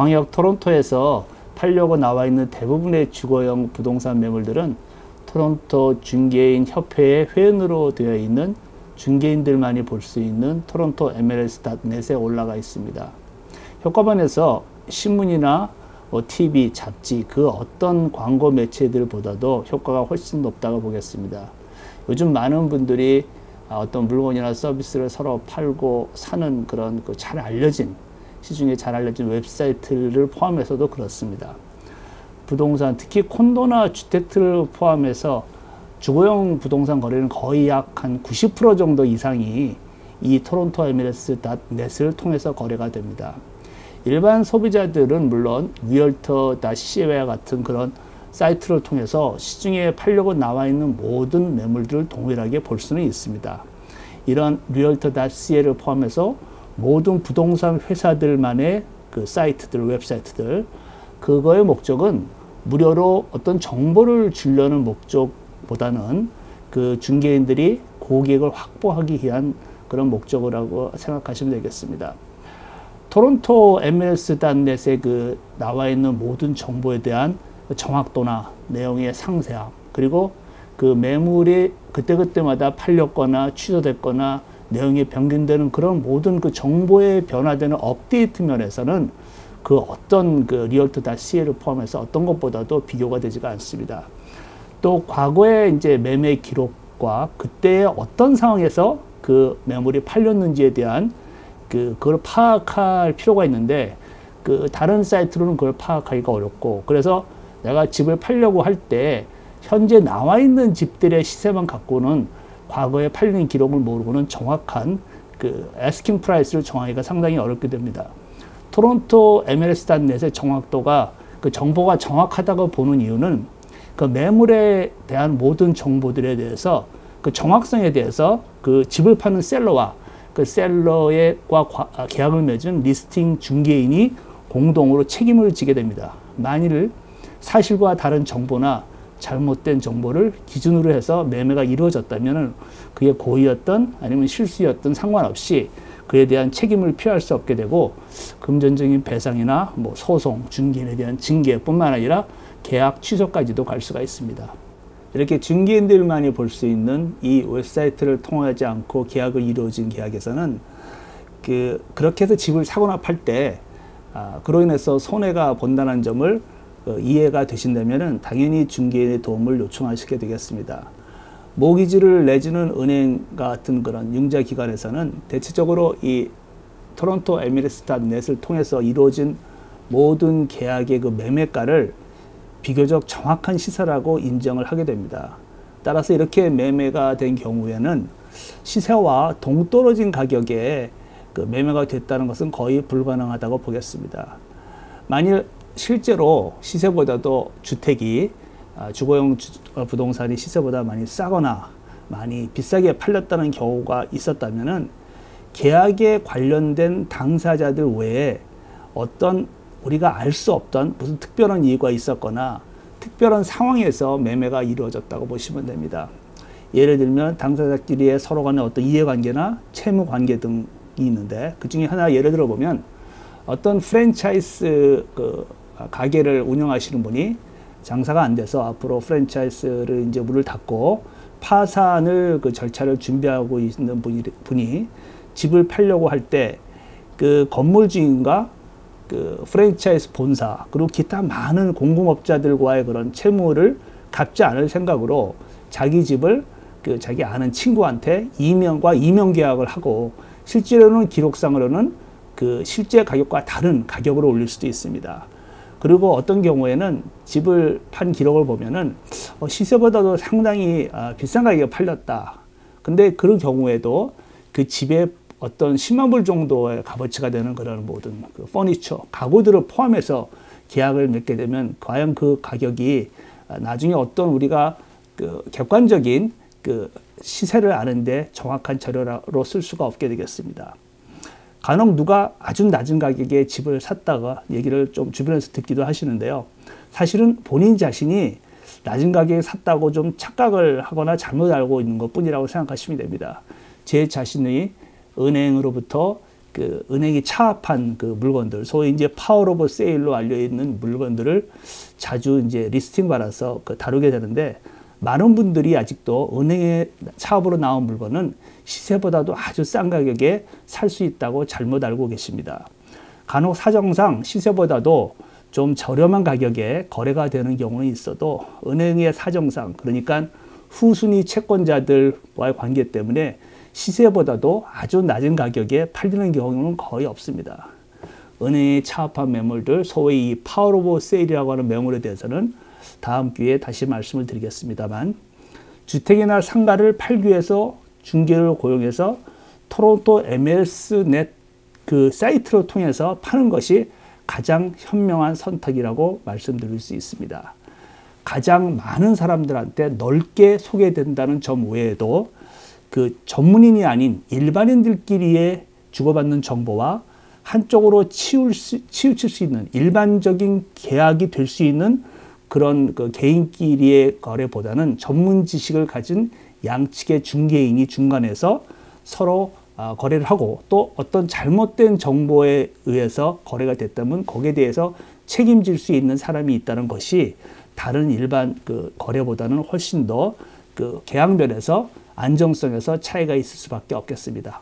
광역 토론토에서 팔려고 나와 있는 대부분의 주거용 부동산 매물들은 토론토 중개인 협회의 회원으로 되어 있는 중개인들만이 볼 수 있는 토론토 MLS.net에 올라가 있습니다. 효과반에서 신문이나 TV, 잡지, 그 어떤 광고 매체들보다도 효과가 훨씬 높다고 보겠습니다. 요즘 많은 분들이 어떤 물건이나 서비스를 서로 팔고 사는 그런 잘 알려진, 시중에 잘 알려진 웹사이트를 포함해서도 그렇습니다. 부동산, 특히 콘도나 주택들을 포함해서 주거용 부동산 거래는 거의 약 한 90% 정도 이상이 이 토론토 MLS.net을 통해서 거래가 됩니다. 일반 소비자들은 물론 리얼터.ca와 같은 그런 사이트를 통해서 시중에 팔려고 나와 있는 모든 매물들을 동일하게 볼 수는 있습니다. 이런 리얼터.ca를 포함해서 모든 부동산 회사들만의 그 사이트들, 웹사이트들, 그거의 목적은 무료로 어떤 정보를 주려는 목적보다는 그 중개인들이 고객을 확보하기 위한 그런 목적이라고 생각하시면 되겠습니다. 토론토 MLS.net에 그 나와 있는 모든 정보에 대한 정확도나 내용의 상세함, 그리고 그 매물이 그때그때마다 팔렸거나 취소됐거나 내용이 변경되는 그런 모든 그 정보에 변화되는 업데이트 면에서는 그 어떤 그 리얼터.ca를 포함해서 어떤 것보다도 비교가 되지가 않습니다. 또 과거의 이제 매매 기록과 그때의 어떤 상황에서 그 매물이 팔렸는지에 대한 그걸 파악할 필요가 있는데 그 다른 사이트로는 그걸 파악하기가 어렵고, 그래서 내가 집을 팔려고 할 때 현재 나와 있는 집들의 시세만 갖고는 과거에 팔린 기록을 모르고는 정확한 그 애스킹 프라이스를 정하기가 상당히 어렵게 됩니다. 토론토 MLS.net의 정확도가 그 정보가 정확하다고 보는 이유는 그 매물에 대한 모든 정보들에 대해서 그 정확성에 대해서 그 집을 파는 셀러와 그 셀러와 계약을 맺은 리스팅 중개인이 공동으로 책임을 지게 됩니다. 만일 사실과 다른 정보나 잘못된 정보를 기준으로 해서 매매가 이루어졌다면 그게 고의였던 아니면 실수였던 상관없이 그에 대한 책임을 피할 수 없게 되고 금전적인 배상이나 소송, 중개인에 대한 징계뿐만 아니라 계약 취소까지도 갈 수가 있습니다. 이렇게 중개인들만이 볼 수 있는 이 웹사이트를 통하지 않고 계약을 이루어진 계약에서는 그렇게 해서 집을 사거나 팔 때 그로 인해서 손해가 본다는 점을 이해가 되신다면 당연히 중개인의 도움을 요청하시게 되겠습니다. 모기지를 내주는 은행 같은 그런 융자기관에서는 대체적으로 이 토론토 MLS.net을 통해서 이루어진 모든 계약의 그 매매가를 비교적 정확한 시세라고 인정을 하게 됩니다. 따라서 이렇게 매매가 된 경우에는 시세와 동떨어진 가격에 그 매매가 됐다는 것은 거의 불가능하다고 보겠습니다. 만일 실제로 시세보다도 주택이 주거용 부동산이 시세보다 많이 싸거나 많이 비싸게 팔렸다는 경우가 있었다면은 계약에 관련된 당사자들 외에 어떤 우리가 알 수 없던 무슨 특별한 이유가 있었거나 특별한 상황에서 매매가 이루어졌다고 보시면 됩니다. 예를 들면 당사자끼리의 서로 간의 어떤 이해관계나 채무관계 등이 있는데 그 중에 하나 예를 들어 보면 어떤 프랜차이즈 가게를 운영하시는 분이 장사가 안 돼서 앞으로 프랜차이즈를 이제 문을 닫고 파산을 그 절차를 준비하고 있는 분이 집을 팔려고 할 때 그 건물 주인과 그 프랜차이즈 본사 그리고 기타 많은 공공업자들과의 그런 채무를 갚지 않을 생각으로 자기 집을 그 자기 아는 친구한테 이명 계약을 하고 실제로는 기록상으로는 그 실제 가격과 다른 가격으로 올릴 수도 있습니다. 그리고 어떤 경우에는 집을 판 기록을 보면은 시세보다도 상당히 비싼 가격에 팔렸다. 근데 그런 경우에도 그 집에 어떤 10만 불 정도의 값어치가 되는 그런 모든 그 퍼니처, 가구들을 포함해서 계약을 맺게 되면 과연 그 가격이 나중에 어떤 우리가 그 객관적인 그 시세를 아는데 정확한 자료로 쓸 수가 없게 되겠습니다. 간혹 누가 아주 낮은 가격에 집을 샀다가 얘기를 좀 주변에서 듣기도 하시는데요. 사실은 본인 자신이 낮은 가격에 샀다고 좀 착각을 하거나 잘못 알고 있는 것 뿐이라고 생각하시면 됩니다. 제 자신이 은행으로부터 그 은행이 차압한 그 물건들, 소위 이제 파워 오브 세일로 알려 있는 물건들을 자주 이제 리스팅 받아서 그 다루게 되는데, 많은 분들이 아직도 은행의 차압으로 나온 물건은 시세보다도 아주 싼 가격에 살 수 있다고 잘못 알고 계십니다. 간혹 사정상 시세보다도 좀 저렴한 가격에 거래가 되는 경우는 있어도 은행의 사정상, 그러니까 후순위 채권자들과의 관계 때문에 시세보다도 아주 낮은 가격에 팔리는 경우는 거의 없습니다. 은행이 차압한 매물들, 소위 이 파워 오브 세일이라고 하는 매물에 대해서는 다음 기회에 다시 말씀을 드리겠습니다만, 주택이나 상가를 팔기 위해서 중개를 고용해서 토론토 MLS 넷 그 사이트를 통해서 파는 것이 가장 현명한 선택이라고 말씀드릴 수 있습니다. 가장 많은 사람들한테 넓게 소개된다는 점 외에도 그 전문인이 아닌 일반인들끼리의 주고받는 정보와 한쪽으로 치우칠 수 있는 일반적인 계약이 될 수 있는 그런 그 개인끼리의 거래보다는 전문 지식을 가진 양측의 중개인이 중간에서 서로 거래를 하고, 또 어떤 잘못된 정보에 의해서 거래가 됐다면 거기에 대해서 책임질 수 있는 사람이 있다는 것이 다른 일반 그 거래보다는 훨씬 더 그 계약면에서 안정성에서 차이가 있을 수밖에 없겠습니다.